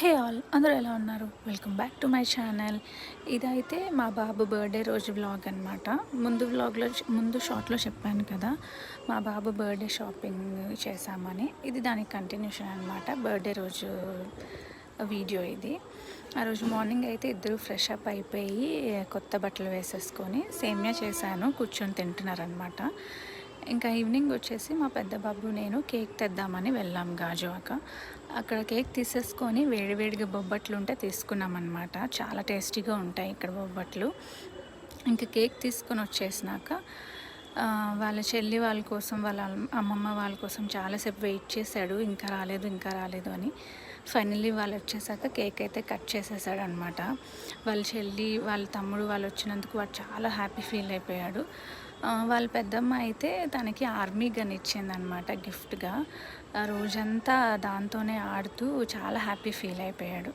Hey all అందరూ ఎలా ఉన్నారు? Welcome back to my channel. ఇదైతే మా బాబు బర్త్డే రోజు వ్లాగ్ అనమాట. ముందు షార్ట్లో చెప్పాను కదా, మా బాబు బర్త్డే షాపింగ్ చేశామని. ఇది దానికి కంటిన్యూషన్ అనమాట. బర్త్డే రోజు వీడియో ఇది. ఆ రోజు మార్నింగ్ అయితే ఇద్దరు ఫ్రెష్ అప్ అయిపోయి కొత్త బట్టలు వేసేసుకొని సేమ్యా చేశాను, కూర్చొని తింటున్నారనమాట. ఇంకా ఈవినింగ్ వచ్చేసి మా పెద్ద బాబు నేను కేక్ తెద్దామని వెళ్ళాం గాజువాక. అక్కడ కేక్ తీసేసుకొని వేడివేడిగా బొబ్బట్లు ఉంటే తీసుకున్నామన్నమాట. చాలా టేస్టీగా ఉంటాయి ఇక్కడ బొబ్బట్లు. ఇంకా కేక్ తీసుకొని వచ్చేసినాక వాళ్ళ చెల్లి వాళ్ళ కోసం, వాళ్ళ అమ్మమ్మ వాళ్ళ కోసం చాలాసేపు వెయిట్ చేశాడు. ఇంకా రాలేదు ఇంకా రాలేదు అని. ఫైనల్లీ వాళ్ళు వచ్చేసాక కేక్ అయితే కట్ చేసేసాడు అనమాట. వాళ్ళ చెల్లి వాళ్ళ తమ్ముడు వాళ్ళు వచ్చినందుకు వాడు చాలా హ్యాపీ ఫీల్ అయిపోయాడు. వాళ్ళ పెద్దమ్మ అయితే తనకి ఆర్మీ గన్ ఇచ్చిందనమాట గిఫ్ట్గా. ఆ రోజంతా దాంతోనే ఆడుతూ చాలా హ్యాపీ ఫీల్ అయిపోయాడు.